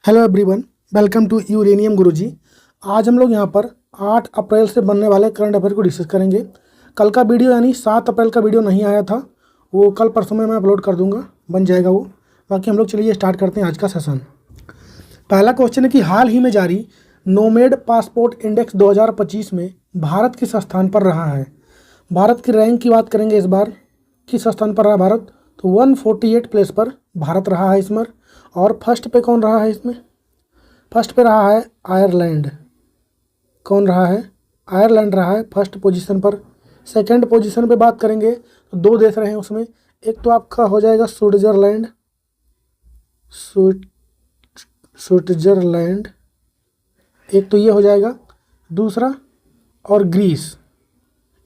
Hello everyone, welcome to uranium Guruji. आज हम लोग यहाँ पर 8 अप्रैल से बनने वाले करंट अफेयर को डिस्कस करेंगे। कल का वीडियो यानी 7 अप्रैल का वीडियो नहीं आया था, वो कल परसों में मैं अपलोड कर दूंगा, बन जाएगा वो। बाकी हम लोग चलिए स्टार्ट करते हैं आज का सेशन। पहला क्वेश्चन है कि हाल ही में जारी नोमेड पासपोर्ट इंडेक्स 2025 में भारत किस स्थान पर रहा है। भारत की रैंक की बात करेंगे इस बार, किस स्थान पर रहा भारत, तो 148 प्लेस पर भारत रहा है इसमें। और फर्स्ट पे कौन रहा है इसमें? फर्स्ट पे रहा है आयरलैंड। कौन रहा है? आयरलैंड रहा है फर्स्ट पोजीशन पर। सेकंड पोजीशन पे बात करेंगे तो 2 देश रहे हैं उसमें। एक तो आपका हो जाएगा स्विट्जरलैंड, स्विट्जरलैंड एक तो ये हो जाएगा, दूसरा और ग्रीस।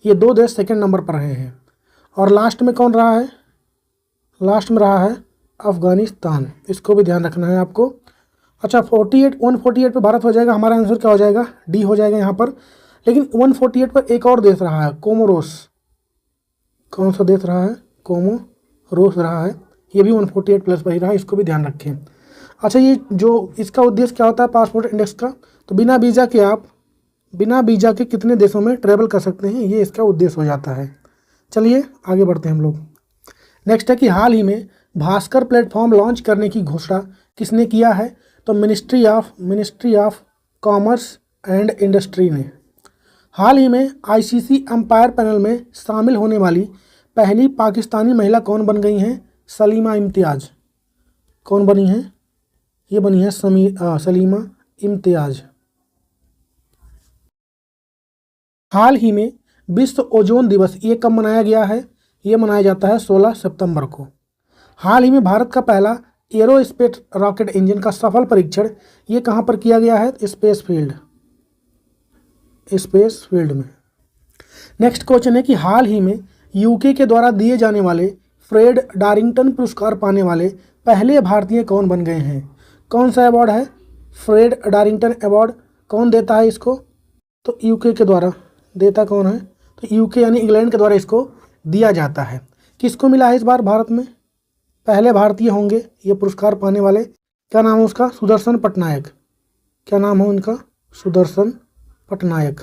ये 2 देश सेकंड नंबर पर रहे हैं। और लास्ट में कौन रहा है? लास्ट में रहा है अफ़गानिस्तान। इसको भी ध्यान रखना है आपको। अच्छा, 148 पे भारत हो जाएगा। हमारा आंसर क्या हो जाएगा? डी हो जाएगा यहाँ पर। लेकिन 148 पर एक और देश रहा है, कोमोरोस। कौन सा देश रहा है? कोमोरोस रहा है। ये भी 148 प्लस पर ही रहा, इसको भी ध्यान रखें। अच्छा, ये जो इसका उद्देश्य क्या होता है पासपोर्ट इंडेक्स का, तो बिना वीज़ा के कितने देशों में ट्रैवल कर सकते हैं, ये इसका उद्देश्य हो जाता है। चलिए आगे बढ़ते हैं हम लोग। नेक्स्ट है कि हाल ही में भास्कर प्लेटफॉर्म लॉन्च करने की घोषणा किसने किया है, तो ministry of commerce and industry ने। हाल ही में आईसीसी अंपायर पैनल में शामिल होने वाली पहली पाकिस्तानी महिला कौन बन गई हैं? सलीमा इम्तियाज़। कौन बनी हैं? ये बनी है सलीमा इम्तियाज़। हाल ही में विश्व ओजोन दिवस ये कब मनाया गया है? ये मनाया जाता है 16 सितंबर को। हाल ही में भारत का पहला एरोस्पेस रॉकेट इंजन का सफल परीक्षण ये कहाँ पर किया गया है? स्पेस फील्ड में। नेक्स्ट क्वेश्चन है कि हाल ही में यूके के द्वारा दिए जाने वाले फ्रेड डारिंगटन पुरस्कार पाने वाले पहले भारतीय कौन बन गए हैं? कौन सा अवार्ड है? Fred Darrington award. कौन देता है इसको? तो यूके के द्वारा देता कौन है? तो यूके यानी इंग्लैंड के द्वारा इसको दिया जाता है। किसको मिला है इस बार भारत में? पहले भारतीय होंगे ये पुरस्कार पाने वाले। क्या नाम है उसका? सुदर्शन पटनायक। क्या नाम है उनका? सुदर्शन पटनायक।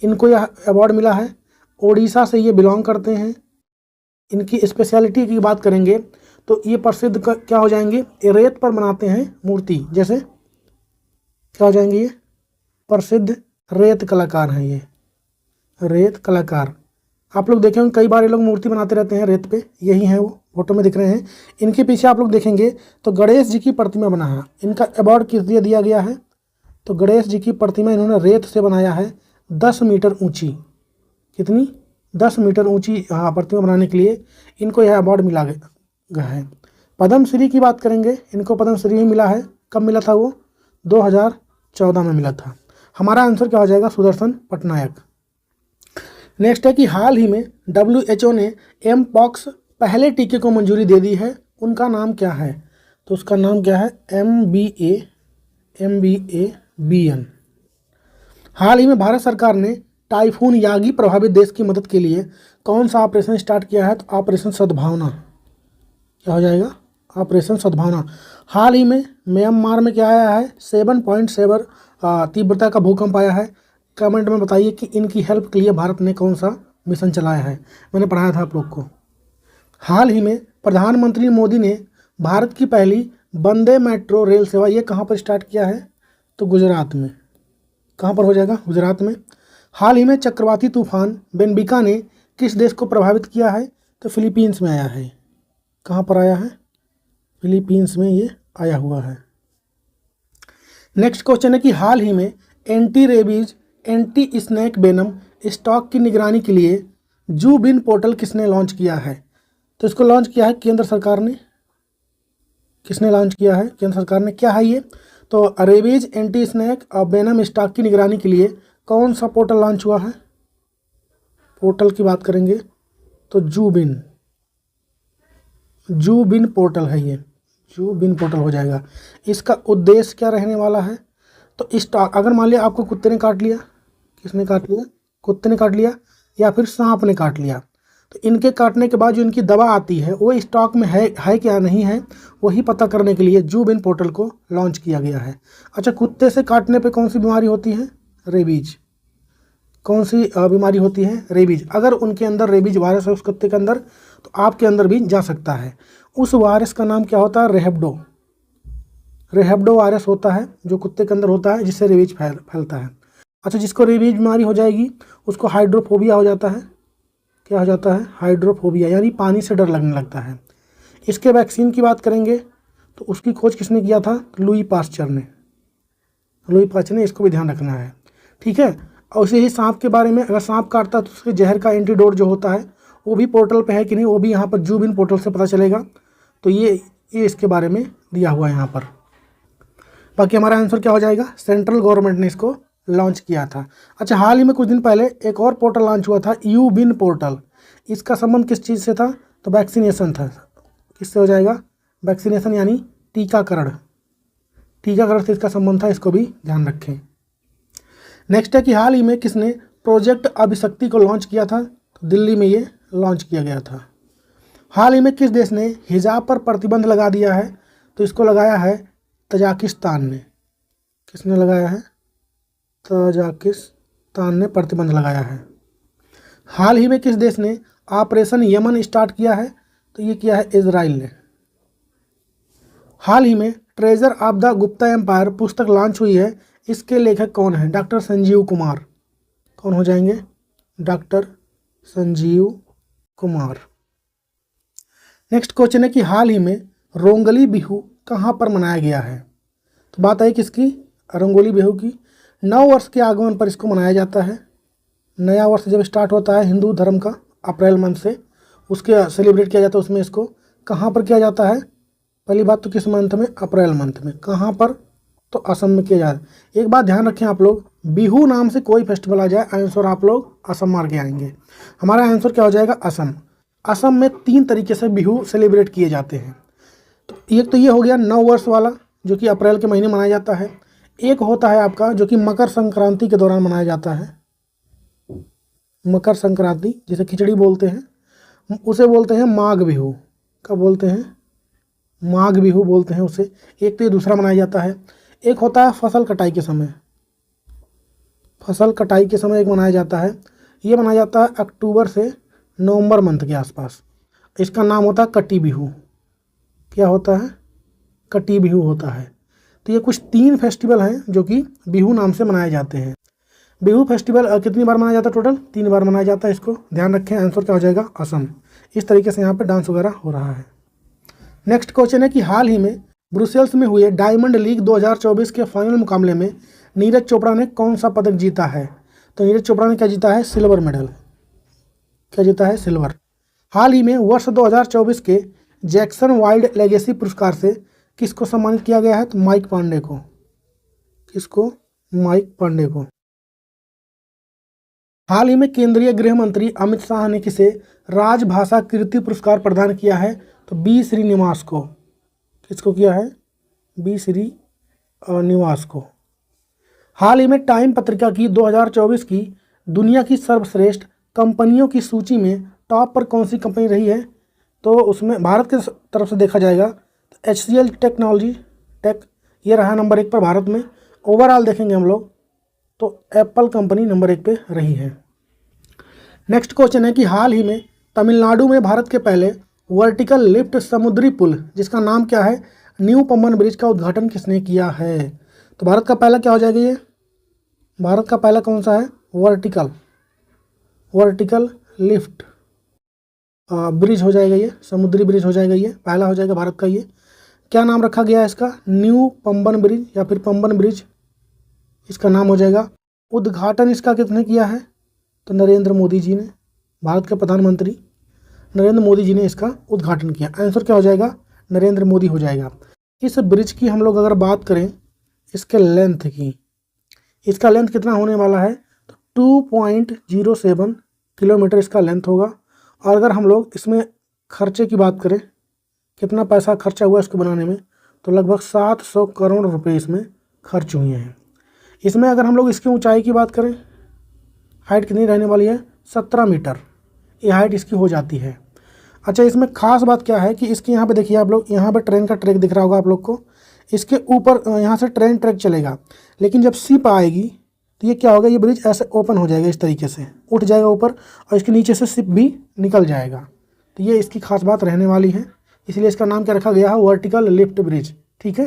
इनको यह अवार्ड मिला है। ओडिशा से ये बिलोंग करते हैं। इनकी स्पेशलिटी की बात करेंगे तो ये प्रसिद्ध क्या हो जाएंगे? रेत पर बनाते हैं मूर्ति। जैसे क्या हो जाएंगे? ये प्रसिद्ध रेत कलाकार हैं। ये रेत कलाकार आप लोग देखेंगे कई बार ये लोग मूर्ति बनाते रहते हैं रेत पे। यही है वो, फोटो में दिख रहे हैं। इनके पीछे आप लोग देखेंगे तो गणेश जी की प्रतिमा बना है। इनका अवार्ड किस लिए दिया गया है? तो गणेश जी की प्रतिमा इन्होंने रेत से बनाया है, 10 मीटर ऊंची। कितनी? 10 मीटर ऊंची प्रतिमा बनाने के लिए इनको यह अवार्ड मिला गया है। पद्मश्री की बात करेंगे, इनको पद्मश्री ही मिला है। कब मिला था वो? 2014 में मिला था। हमारा आंसर क्या हो जाएगा? सुदर्शन पटनायक। नेक्स्ट है कि हाल ही में WHO ने एमपॉक्स पहले टीके को मंजूरी दे दी है। उनका नाम क्या है? तो उसका नाम क्या है? MBABN। हाल ही में भारत सरकार ने टाइफून यागी प्रभावित देश की मदद के लिए कौन सा ऑपरेशन स्टार्ट किया है? तो ऑपरेशन सद्भावना। क्या हो जाएगा? ऑपरेशन सद्भावना। हाल ही में म्यांमार में क्या आया है? 7.7 तीव्रता का भूकंप आया है। कमेंट में बताइए कि इनकी हेल्प के लिए भारत ने कौन सा मिशन चलाया है। मैंने पढ़ाया था आप लोग को। हाल ही में प्रधानमंत्री मोदी ने भारत की पहली वंदे मेट्रो रेल सेवा ये कहाँ पर स्टार्ट किया है? तो गुजरात में। कहाँ पर हो जाएगा? गुजरात में। हाल ही में चक्रवाती तूफान बेनबिका ने किस देश को प्रभावित किया है? तो फिलीपींस में आया है। कहाँ पर आया है? फिलीपींस में ये आया हुआ है। नेक्स्ट क्वेश्चन है कि हाल ही में anti rabies anti snake venom stock की निगरानी के लिए जूबिन पोर्टल किसने लॉन्च किया है? तो इसको लॉन्च किया है केंद्र सरकार ने। किसने लॉन्च किया है? केंद्र सरकार ने। क्या है ये? तो रेबीज एंटी स्नेक और वेनम स्टॉक की निगरानी के लिए कौन सा पोर्टल लॉन्च हुआ है? पोर्टल की बात करेंगे तो जूबिन पोर्टल है। ये जूबिन पोर्टल हो जाएगा। इसका उद्देश्य क्या रहने वाला है? तो स्टॉक, अगर मान लिया आपको कुत्ते ने काट लिया, किसने काट लिया? कुत्ते ने काट लिया या फिर सांप ने काट लिया, तो इनके काटने के बाद जो इनकी दवा आती है वो स्टॉक में है क्या नहीं है, वही पता करने के लिए जूबिन पोर्टल को लॉन्च किया गया है। अच्छा, कुत्ते से काटने पे कौन सी बीमारी होती है? रेबीज। कौन सी बीमारी होती है? रेबीज। अगर उनके अंदर रेबीज वायरस है उस कुत्ते के अंदर, तो आपके अंदर भी जा सकता है। उस वायरस का नाम क्या होता है? रेहेब्डो। रेहेब्डो वायरस होता है जो कुत्ते के अंदर होता है, जिससे रेबीज फैलता है। अच्छा, जिसको रेबीज बीमारी हो जाएगी उसको हाइड्रोफोबिया हो जाता है। क्या हो जाता है? हाइड्रोफोबिया, यानी पानी से डर लगने लगता है। इसके वैक्सीन की बात करेंगे तो उसकी खोज किसने किया था? लुई पास्चर ने। लुई पास्चर ने, इसको भी ध्यान रखना है, ठीक है। और उसे ही सांप के बारे में, अगर सांप काटता है तो उसके जहर का एंटीडोट जो होता है वो भी पोर्टल पे है कि नहीं, वो भी यहाँ पर जूबिन पोर्टल से पता चलेगा। तो ये इसके बारे में दिया हुआ है यहाँ पर। बाकी हमारा आंसर क्या हो जाएगा? सेंट्रल गवर्नमेंट ने इसको लॉन्च किया था। अच्छा, हाल ही में कुछ दिन पहले एक और पोर्टल लॉन्च हुआ था, यूबिन पोर्टल। इसका संबंध किस चीज़ से था? तो वैक्सीनेशन था। किससे हो जाएगा? वैक्सीनेशन, यानी टीकाकरण। टीकाकरण से इसका संबंध था, इसको भी ध्यान रखें। नेक्स्ट है कि हाल ही में किसने प्रोजेक्ट अभिशक्ति को लॉन्च किया था? तो दिल्ली में ये लॉन्च किया गया था। हाल ही में किस देश ने हिजाब पर प्रतिबंध लगा दिया है? तो इसको लगाया है तजाकिस्तान ने। किसने लगाया है? तजाकिस्तान ने प्रतिबंध लगाया है। हाल ही में किस देश ने ऑपरेशन यमन स्टार्ट किया है? तो ये किया है इजराइल ने। हाल ही में treasure of the Gupta empire पुस्तक लॉन्च हुई है, इसके लेखक कौन है? डॉक्टर संजीव कुमार। कौन हो जाएंगे? Doctor Sanjeev Kumar. Next question है कि हाल ही में रोंगली बिहू कहाँ पर मनाया गया है? तो बात आई किसकी? रंगोली बिहू की। नव वर्ष के आगमन पर इसको मनाया जाता है। नया वर्ष जब स्टार्ट होता है हिंदू धर्म का, अप्रैल मंथ से, उसके सेलिब्रेट किया जाता है। उसमें इसको कहाँ पर किया जाता है? पहली बात तो किस मंथ में? अप्रैल मंथ में। कहाँ पर? तो असम में किया जाता है। एक बात ध्यान रखें आप लोग, बिहू नाम से कोई फेस्टिवल आ जाए, आंसर आप लोग असम मार के आएंगे। हमारा आंसर क्या हो जाएगा? असम। असम में 3 तरीके से बिहू सेलिब्रेट किए जाते हैं। तो एक तो ये हो गया नव वर्ष वाला, जो कि अप्रैल के महीने मनाया जाता है। एक होता है आपका जो कि मकर संक्रांति के दौरान मनाया जाता है। मकर संक्रांति, जिसे खिचड़ी बोलते हैं, उसे बोलते हैं माघ बिहू। कब बोलते हैं? माघ बिहू बोलते हैं उसे। एक तो ये दूसरा मनाया जाता है। एक होता है फसल कटाई के समय। फसल कटाई के समय एक मनाया जाता है। ये मनाया जाता है अक्टूबर से नवंबर मंथ के आसपास। इसका नाम होता है कटी बिहू। क्या होता है? कटी बिहू होता है। तो ये कुछ 3 फेस्टिवल हैं जो कि बिहू नाम से मनाए जाते हैं। बिहू फेस्टिवल कितनी बार मनाया जाता है? टोटल 3 बार मनाया जाता है। इसको ध्यान रखें, आंसर क्या हो जाएगा? असम। इस तरीके से यहाँ पे डांस वगैरह हो रहा है। नेक्स्ट क्वेश्चन है कि हाल ही में ब्रुसेल्स में हुए डायमंड लीग 2024 के फाइनल मुकाबले में नीरज चोपड़ा ने कौन सा पदक जीता है? तो नीरज चोपड़ा ने क्या जीता है? Silver medal. क्या जीता है? सिल्वर। हाल ही में वर्ष 2024 के जैक्सन वाइल्ड लेगेसी पुरस्कार से किसको सम्मानित किया गया है? तो माइक पांडे को। किसको? माइक पांडे को। हाल ही में केंद्रीय गृह मंत्री अमित शाह ने किसे राजभाषा कीर्ति पुरस्कार प्रदान किया है? तो बी श्रीनिवास को। किसको किया है? बी श्रीनिवास को। हाल ही में टाइम पत्रिका की 2024 की दुनिया की सर्वश्रेष्ठ कंपनियों की सूची में टॉप पर कौन सी कंपनी रही है? तो उसमें भारत की तरफ से देखा जाएगा तो HCL टेक्नोलॉजी टेक ये रहा नंबर 1 पर भारत में। ओवरऑल देखेंगे हम लोग तो एप्पल कंपनी नंबर 1 पे रही है। नेक्स्ट क्वेश्चन है कि हाल ही में तमिलनाडु में भारत के पहले वर्टिकल लिफ्ट समुद्री पुल जिसका नाम क्या है? न्यू पम्बन ब्रिज का उद्घाटन किसने किया है? तो भारत का पहला क्या हो जाएगा? ये भारत का पहला कौन सा है? वर्टिकल लिफ्ट ब्रिज हो जाएगा। ये समुद्री ब्रिज हो जाएगा। ये पहला हो जाएगा भारत का। ये क्या नाम रखा गया है इसका? न्यू पम्बन ब्रिज या फिर पम्बन ब्रिज इसका नाम हो जाएगा। उद्घाटन इसका किसने किया है? तो नरेंद्र मोदी जी ने। भारत के प्रधानमंत्री नरेंद्र मोदी जी ने इसका उद्घाटन किया। आंसर क्या हो जाएगा? नरेंद्र मोदी हो जाएगा। इस ब्रिज की हम लोग अगर बात करें इसके लेंथ की, इसका लेंथ कितना होने वाला है? तो 2.07 किलोमीटर इसका लेंथ होगा। और अगर हम लोग इसमें खर्चे की बात करें, कितना पैसा खर्चा हुआ इसको बनाने में, तो लगभग 700 करोड़ रुपए इसमें खर्च हुए हैं। इसमें अगर हम लोग इसकी ऊंचाई की बात करें, हाइट कितनी रहने वाली है? 17 मीटर। ये हाइट इसकी हो जाती है। अच्छा, इसमें खास बात क्या है कि इसके यहाँ पे देखिए आप लोग, यहाँ पे ट्रेन का ट्रैक दिख रहा होगा आप लोग को। इसके ऊपर यहाँ से ट्रेन ट्रैक चलेगा, लेकिन जब शिप आएगी तो ये क्या होगा, ये ब्रिज ऐसे ओपन हो जाएगा, इस तरीके से उठ जाएगा ऊपर, और इसके नीचे से शिप भी निकल जाएगा। तो ये इसकी खास बात रहने वाली है, इसलिए इसका नाम क्या रखा गया है, वर्टिकल लिफ्ट ब्रिज। ठीक है,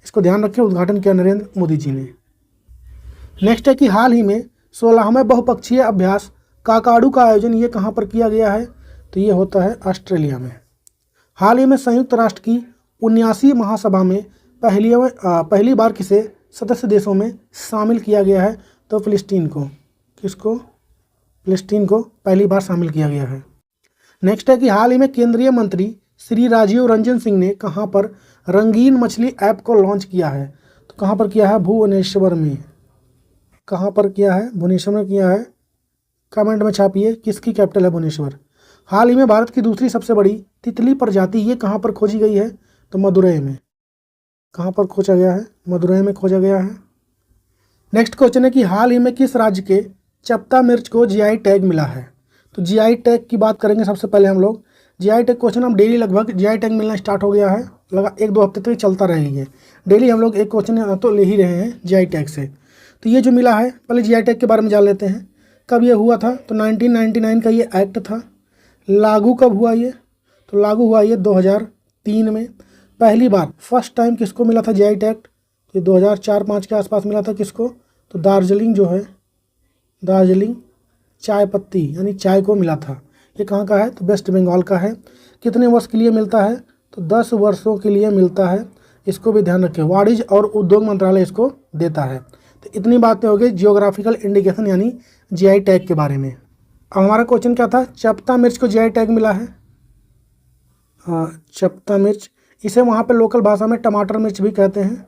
इसको ध्यान रखें। उद्घाटन किया नरेंद्र मोदी जी ने। नेक्स्ट है कि हाल ही में 16वें बहुपक्षीय अभ्यास काकाडू का आयोजन ये कहाँ पर किया गया है, तो ये होता है ऑस्ट्रेलिया में। हाल ही में संयुक्त राष्ट्र की 79वीं महासभा में पहली बार किसे सदस्य देशों में शामिल किया गया है, तो फिलिस्तीन को। किसको? फिलिस्तीन को पहली बार शामिल किया गया है। नेक्स्ट है कि हाल ही में केंद्रीय मंत्री श्री राजीव रंजन सिंह ने कहाँ पर रंगीन मछली ऐप को लॉन्च किया है, तो कहाँ पर किया है, भुवनेश्वर में। कहाँ पर किया है, भुवनेश्वर में किया है। कमेंट में छापिए किसकी कैपिटल है भुवनेश्वर। हाल ही में भारत की दूसरी सबसे बड़ी तितली प्रजाति ये कहाँ पर खोजी गई है, तो मदुरई में। कहाँ पर खोजा गया है, मदुरई में खोजा गया है। नेक्स्ट क्वेश्चन है कि हाल ही में किस राज्य के चपटा मिर्च को जीआई टैग मिला है, तो जीआई टैग की बात करेंगे सबसे पहले हम लोग। जीआई टैग क्वेश्चन हम डेली लगभग जीआई टैग मिलना स्टार्ट हो गया है, लगा 1-2 हफ्ते तक चलता रहेगी। डेली हम लोग एक क्वेश्चन तो ले ही रहे हैं जीआई टैग से। तो ये जो मिला है, पहले जीआई टैग के बारे में जान लेते हैं। कब ये हुआ था, तो 1999 का ये एक्ट था। लागू कब हुआ ये, तो लागू हुआ ये 2003 में। पहली बार फर्स्ट टाइम किसको मिला था जीआई टैग, तो 2004-5 के आसपास मिला था। किसको, तो दार्जिलिंग जो है, दार्जिलिंग चाय पत्ती यानी चाय को मिला था। ये कहाँ का है, तो वेस्ट बंगाल का है। कितने वर्ष के लिए मिलता है, तो 10 वर्षों के लिए मिलता है। इसको भी ध्यान रखें, वाणिज्य और उद्योग मंत्रालय इसको देता है। तो इतनी बातें हो गई जियोग्राफिकल इंडिकेशन यानी जीआई टैग के बारे में। अब हमारा क्वेश्चन क्या था, चपटा मिर्च को जीआई टैग मिला है। हाँ, चपटा मिर्च, इसे वहाँ पे लोकल भाषा में टमाटर मिर्च भी कहते हैं,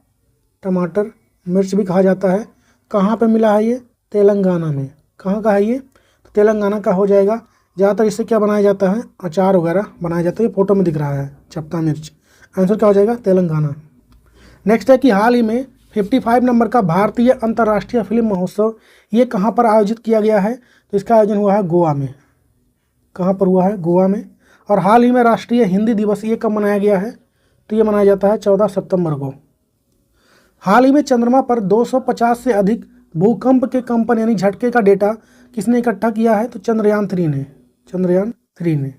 टमाटर मिर्च भी कहा जाता है। कहाँ पे मिला है ये, तेलंगाना में। कहाँ का है ये, तो तेलंगाना का हो जाएगा। ज़्यादातर इससे क्या बनाया जाता है, अचार वगैरह बनाया जाता है। ये फोटो में दिख रहा है चपटा मिर्च, आंसर क्या हो जाएगा, तेलंगाना। नेक्स्ट है कि हाल ही में 55 नंबर का भारतीय अंतर्राष्ट्रीय फिल्म महोत्सव ये कहाँ पर आयोजित किया गया है, तो इसका आयोजन हुआ है गोवा में। कहाँ पर हुआ है, गोवा में। और हाल ही में राष्ट्रीय हिंदी दिवस ये कब मनाया गया है, तो ये मनाया जाता है 14 सितंबर को। हाल ही में चंद्रमा पर 250 से अधिक भूकंप के कंपन यानी झटके का डेटा किसने इकट्ठा किया है, तो चंद्रयान 3 ने। चंद्रयान 3 ने।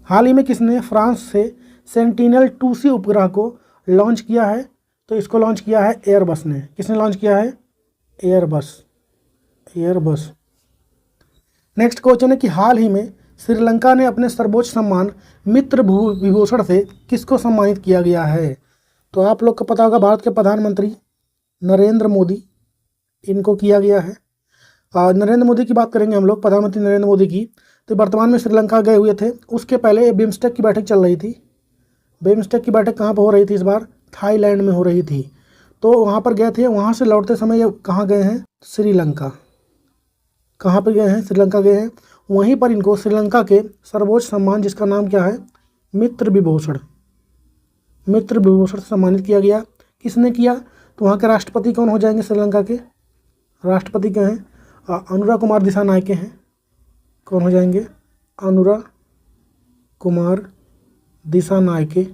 हाल ही में किसने फ्रांस से सेंटिनल-2C उपग्रह को लॉन्च किया है, तो इसको लॉन्च किया है एयरबस ने। किसने लॉन्च किया है, एयरबस। एयरबस। नेक्स्ट क्वेश्चन है कि हाल ही में श्रीलंका ने अपने सर्वोच्च सम्मान मित्र विभूषण से किसको सम्मानित किया गया है, तो आप लोग को पता होगा भारत के प्रधानमंत्री नरेंद्र मोदी, इनको किया गया है। नरेंद्र मोदी की बात करेंगे हम लोग, प्रधानमंत्री नरेंद्र मोदी की। तो वर्तमान में श्रीलंका गए हुए थे, उसके पहले बिम्स्टेक की बैठक चल रही थी। बिम्स्टेक की बैठक कहाँ पर हो रही थी इस बार, थाईलैंड में हो रही थी। तो वहाँ पर गए थे, वहाँ से लौटते समय ये कहाँ गए हैं, श्रीलंका। कहाँ पर गए हैं, श्रीलंका गए हैं। वहीं पर इनको श्रीलंका के सर्वोच्च सम्मान जिसका नाम क्या है, मित्र विभूषण, मित्र विभूषण से सम्मानित किया गया। किसने किया, तो वहाँ के राष्ट्रपति कौन हो जाएंगे, श्रीलंका के राष्ट्रपति क्या हैं, अनुरा कुमार दिसानायके हैं। कौन हो जाएंगे, अनुरा कुमार दिसानायके,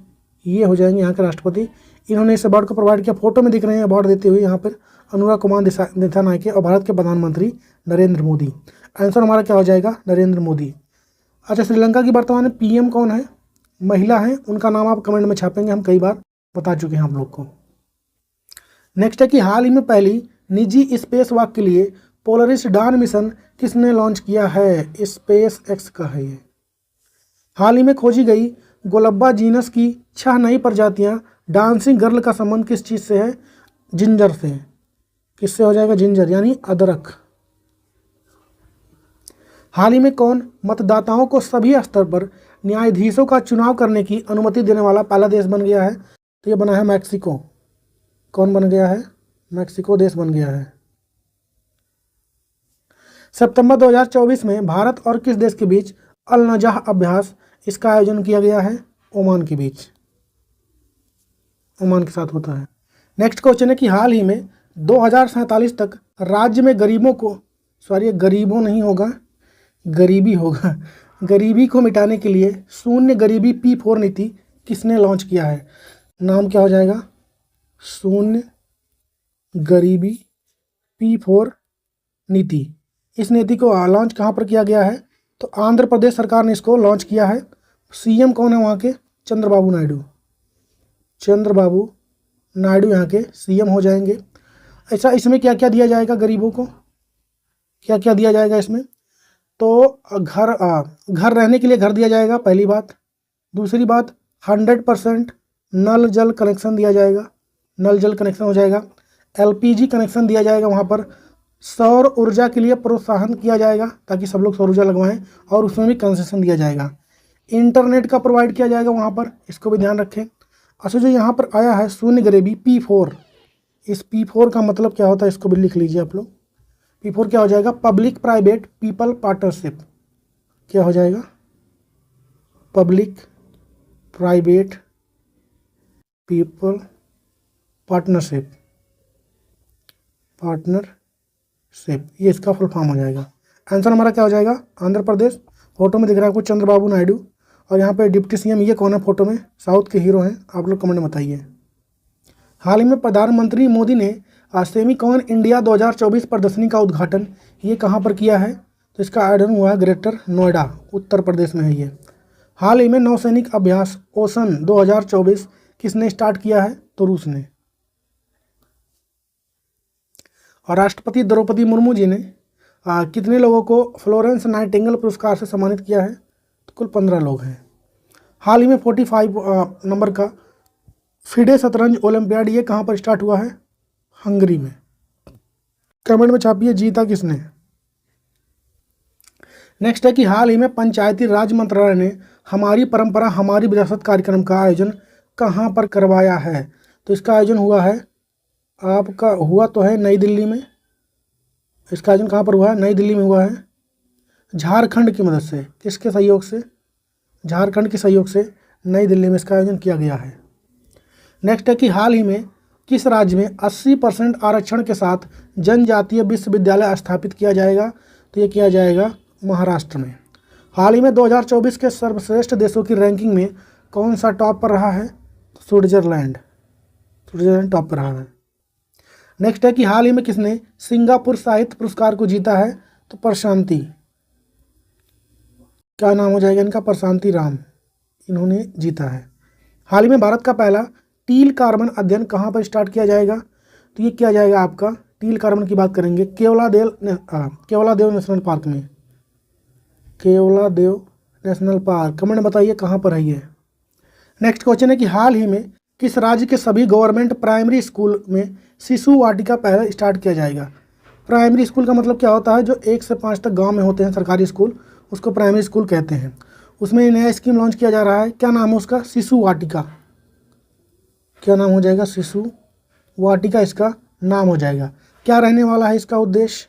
ये हो जाएंगे यहाँ के राष्ट्रपति। इन्होंने इस अवार्ड को प्रोवाइड किया, फोटो में दिख रहे हैं अवार्ड देते हुए यहाँ पर अनुरा कुमार दिसानायके और भारत के प्रधानमंत्री नरेंद्र मोदी। आंसर हमारा क्या हो जाएगा, नरेंद्र मोदी। अच्छा, श्रीलंका की वर्तमान में पीएम कौन है, महिला है, उनका नाम आप कमेंट में छापेंगे, हम कई बार बता चुके हैं आप लोग को। नेक्स्ट है कि हाल ही में पहली निजी स्पेस वॉक के लिए पोलरिस डॉन मिशन किसने लॉन्च किया है, स्पेस एक्स का है ये। हाल ही में खोजी गई गोलब्बा जीनस की 6 नई प्रजातियां डांसिंग गर्ल का संबंध किस चीज़ से है, जिंजर से। किससे हो जाएगा, जिंजर यानी अदरक। हाल ही में कौन मतदाताओं को सभी स्तर पर न्यायाधीशों का चुनाव करने की अनुमति देने वाला पहला देश बन गया है, तो ये बना है मैक्सिको। कौन बन गया है, मैक्सिको देश बन गया है। सितंबर 2024 में भारत और किस देश के बीच अल नजाह अभ्यास इसका आयोजन किया गया है, ओमान के बीच, ओमान के साथ होता है। नेक्स्ट क्वेश्चन है कि हाल ही में 2047 तक राज्य में गरीबों को, सॉरी गरीबों नहीं होगा, गरीबी होगा। गरीबी को मिटाने के लिए शून्य गरीबी P4 नीति किसने लॉन्च किया है? नाम क्या हो जाएगा? शून्य गरीबी P4 नीति। इस नीति को लॉन्च कहाँ पर किया गया है? तो आंध्र प्रदेश सरकार ने इसको लॉन्च किया है। सीएम कौन है वहाँ के? चंद्रबाबू नायडू। चंद्रबाबू नायडू यहाँ के सीएम हो जाएंगे। ऐसा इसमें क्या क्या दिया जाएगा गरीबों को? क्या क्या दिया जाएगा इसमें? तो घर रहने के लिए घर दिया जाएगा, पहली बात। दूसरी बात 100% नल जल कनेक्शन दिया जाएगा, नल जल कनेक्शन हो जाएगा। एलपीजी कनेक्शन दिया जाएगा वहाँ पर। सौर ऊर्जा के लिए प्रोत्साहन किया जाएगा ताकि सब लोग सौर ऊर्जा लगवाएं, और उसमें भी कंसेशन दिया जाएगा। इंटरनेट का प्रोवाइड किया जाएगा वहाँ पर, इसको भी ध्यान रखें। अच्छा, जो यहाँ पर आया है शून्य गरीबी P4, इस P4 का मतलब क्या होता है इसको भी लिख लीजिए आप लोग। P4 क्या हो जाएगा? Public private people partnership. क्या हो जाएगा? पब्लिक प्राइवेट पीपल पार्टनरशिप, ये इसका फुल फॉर्म हो जाएगा। आंसर हमारा क्या हो जाएगा? आंध्र प्रदेश। फोटो में दिख रहा है आपको चंद्रबाबू नायडू, और यहाँ पे डिप्टी सीएम ये कौन है फोटो में? साउथ के हीरो हैं। आप लोग कमेंट में बताइए। हाल ही में प्रधानमंत्री मोदी ने सेमिकॉन इंडिया 2024 प्रदर्शनी का उद्घाटन ये कहाँ पर किया है? तो इसका आयोजन हुआ है ग्रेटर नोएडा, उत्तर प्रदेश में है ये। हाल ही में नौसैनिक अभ्यास ओशन 2024 किसने स्टार्ट किया है? तो रूस ने। और राष्ट्रपति द्रौपदी मुर्मू जी ने कितने लोगों को फ्लोरेंस नाइटिंगेल पुरस्कार से सम्मानित किया है? तो कुल 15 लोग हैं। हाल ही में 45 नंबर का फिडे शतरंज ओलंपियाड ये कहाँ पर स्टार्ट हुआ है? हंगरी में। कमेंट में छापिए जीता किसने। नेक्स्ट है कि हाल ही में पंचायती राज मंत्रालय ने हमारी परंपरा हमारी विरासत कार्यक्रम का आयोजन कहाँ पर करवाया है? तो इसका आयोजन हुआ है आपका, हुआ तो है नई दिल्ली में। इसका आयोजन कहाँ पर हुआ है? नई दिल्ली में हुआ है, झारखंड की मदद से। किसके सहयोग से? झारखंड के सहयोग से नई दिल्ली में इसका आयोजन किया गया है। नेक्स्ट है कि हाल ही में किस राज्य में 80% आरक्षण के साथ जनजातीय विश्वविद्यालय स्थापित किया जाएगा? तो ये किया जाएगा महाराष्ट्र में। हाल ही में 2024 के सर्वश्रेष्ठ देशों की रैंकिंग में कौन सा टॉप पर रहा है? तो स्विट्जरलैंड टॉप पर रहा है। नेक्स्ट है कि हाल ही में किसने सिंगापुर साहित्य पुरस्कार को जीता है? तो प्रशांति, क्या नाम हो जाएगा इनका? प्रशांति राम, इन्होंने जीता है। हाल ही में भारत का पहला टील कार्बन अध्ययन कहाँ पर स्टार्ट किया जाएगा? तो ये किया जाएगा आपका, टील कार्बन की बात करेंगे, केवलादेव नेशनल पार्क में। केवलादेव नेशनल पार्क, कमेंट बताइए कहाँ पर है ये। नेक्स्ट क्वेश्चन है कि हाल ही में किस राज्य के सभी गवर्नमेंट प्राइमरी स्कूल में शिशु वाटिका पहले स्टार्ट किया जाएगा? प्राइमरी स्कूल का मतलब क्या होता है? जो 1 से 5 तक गांव में होते हैं सरकारी स्कूल, उसको प्राइमरी स्कूल कहते हैं। उसमें नया स्कीम लॉन्च किया जा रहा है, क्या नाम है उसका? शिशु वाटिका। क्या नाम हो जाएगा? शिशु वाटिका इसका नाम हो जाएगा। क्या रहने वाला है इसका उद्देश्य?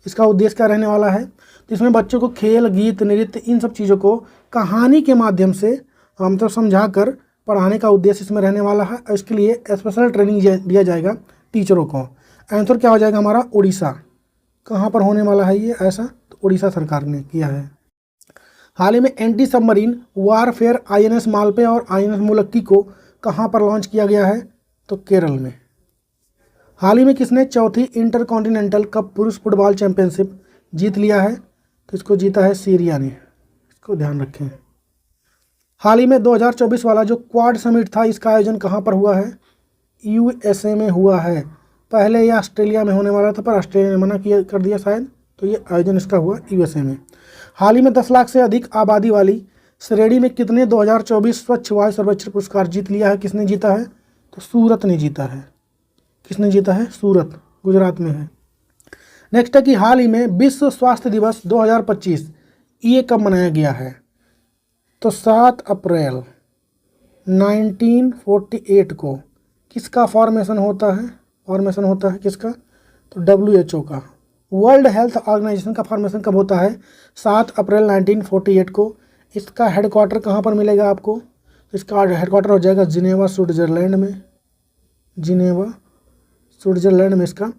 इसका उद्देश्य क्या रहने वाला है? तो इसमें बच्चों को खेल, गीत, नृत्य, इन सब चीज़ों को कहानी के माध्यम से मतलब समझा कर पढ़ाने का उद्देश्य इसमें रहने वाला है। और इसके लिए स्पेशल ट्रेनिंग दिया जाएगा टीचरों को। आंसर क्या हो जाएगा हमारा? उड़ीसा। कहाँ पर होने वाला है ये ऐसा? तो उड़ीसा सरकार ने किया है। हाल ही में anti submarine warfare INS Malpe और INS मुलक्की को कहाँ पर लॉन्च किया गया है? तो केरल में। हाल ही में किसने चौथी इंटरकॉन्टिनेंटल कप पुरुष फुटबॉल चैंपियनशिप जीत लिया है? तो इसको जीता है सीरिया ने, इसको ध्यान रखें। हाल ही में 2024 वाला जो क्वाड समिट था, इसका आयोजन कहाँ पर हुआ है? USA में हुआ है। पहले ये ऑस्ट्रेलिया में होने वाला था, पर ऑस्ट्रेलिया ने मना किया कर दिया शायद, तो ये आयोजन इसका हुआ USA में। हाल ही में 10 लाख से अधिक आबादी वाली श्रेणी में कितने 2024 स्वच्छ वायु सर्वेक्षण पुरस्कार जीत लिया है? किसने जीता है? तो सूरत ने जीता है। किसने जीता है? सूरत, गुजरात में है। नेक्स्ट है कि हाल ही में विश्व स्वास्थ्य दिवस 2025 ये कब मनाया गया है? तो 7 अप्रैल 1948 को। किसका फॉर्मेशन होता है? फॉर्मेशन होता है किसका? तो WHO का। वर्ल्ड हेल्थ ऑर्गेनाइजेशन का फॉर्मेशन कब होता है? 7 अप्रैल 1948 को। इसका हेडक्वार्टर कहाँ पर मिलेगा आपको? इसका हेडक्वार्टर हो जाएगा जिनेवा, स्विट्जरलैंड में। जिनेवा, स्विट्जरलैंड में इसका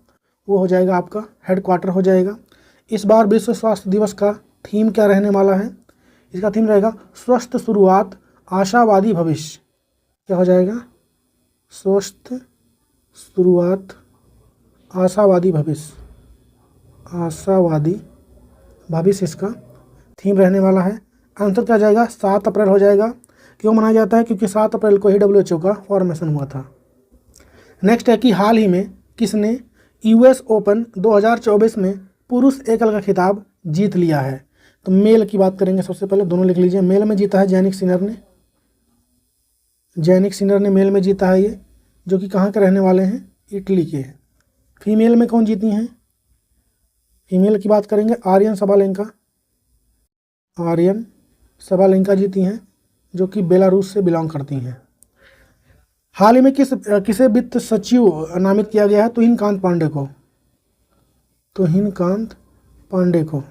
वो हो जाएगा, आपका हेडक्वार्टर हो जाएगा। इस बार विश्व स्वास्थ्य दिवस का थीम क्या रहने वाला है? इसका थीम रहेगा स्वस्थ शुरुआत आशावादी भविष्य। क्या हो जाएगा? स्वस्थ शुरुआत आशावादी भविष्य। आशावादी भविष्य इसका थीम रहने वाला है। आंसर क्या जाएगा? 7 अप्रैल हो जाएगा। क्यों मनाया जाता है? क्योंकि 7 अप्रैल को ही WHO का फॉर्मेशन हुआ था। नेक्स्ट है कि हाल ही में किसने US ओपन 2024 में पुरुष एकल का खिताब जीत लिया है? तो मेल की बात करेंगे सबसे पहले, दोनों लिख लीजिए। मेल में जीता है जैनिक सिनर ने। जैनिक सिनर ने मेल में जीता है ये, जो कि कहाँ के रहने वाले हैं? इटली के हैं। फीमेल में कौन जीती हैं? फीमेल की बात करेंगे आर्यन सबालेंका। आर्यन सबालेंका जीती हैं, जो कि बेलारूस से बिलोंग करती हैं। हाल ही में किसे वित्त सचिव नामित किया गया है? तुहिनकांत पांडे को। तुहिनकांत पांडे को,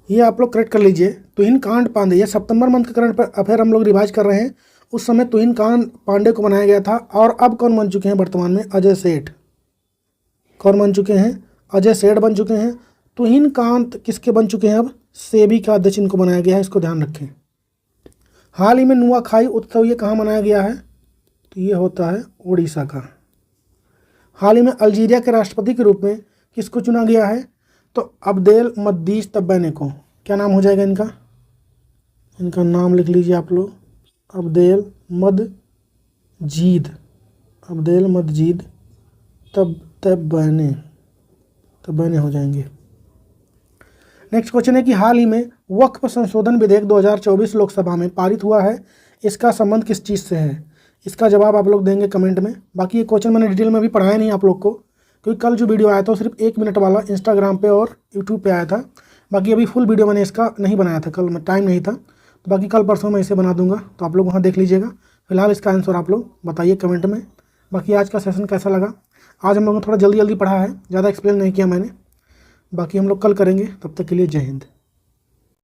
ये आप लोग करेक्ट कर लीजिए। तुहिनकांत पांडे, ये सितंबर मंथ का करंट अफेयर हम लोग रिवाइज कर रहे हैं। उस समय तुहिनकांत पांडे को बनाया गया था। और अब कौन बन चुके हैं वर्तमान में? अजय सेठ। कौन बन चुके हैं? अजय सेठ बन चुके हैं। तुहिनकांत किसके बन चुके हैं? अब सेबी का अध्यक्ष इनको बनाया गया है, इसको ध्यान रखें। हाल ही में नुआखाई उत्सव ये कहाँ मनाया गया है? तो ये होता है उड़ीसा का। हाल ही में अल्जीरिया के राष्ट्रपति के रूप में किसको चुना गया है? तो अब्देल मजीद तब्बाने को। क्या नाम हो जाएगा इनका? इनका नाम लिख लीजिए आप लोग, अब्देल मजीद। अब्देल मजीद तब्बाने हो जाएंगे। नेक्स्ट क्वेश्चन है कि हाल ही में वक्फ संशोधन विधेयक 2024 लोकसभा में पारित हुआ है। इसका संबंध किस चीज़ से है? इसका जवाब आप लोग देंगे कमेंट में। बाकी ये क्वेश्चन मैंने डिटेल में भी पढ़ाया नहीं आप लोग को, क्योंकि कल जो वीडियो आया था वो सिर्फ 1 मिनट वाला इंस्टाग्राम पे और यूट्यूब पे आया था। बाकी अभी फुल वीडियो मैंने इसका नहीं बनाया था, कल में टाइम नहीं था। तो बाकी कल परसों मैं इसे बना दूंगा, तो आप लोग वहाँ देख लीजिएगा। फिलहाल इसका आंसर आप लोग बताइए कमेंट में। बाकी आज का सेशन कैसा लगा? आज हम लोगों ने थोड़ा जल्दी पढ़ा है, ज़्यादा एक्सप्लेन नहीं किया मैंने। बाकी हम लोग कल करेंगे, तब तक के लिए जय हिंद।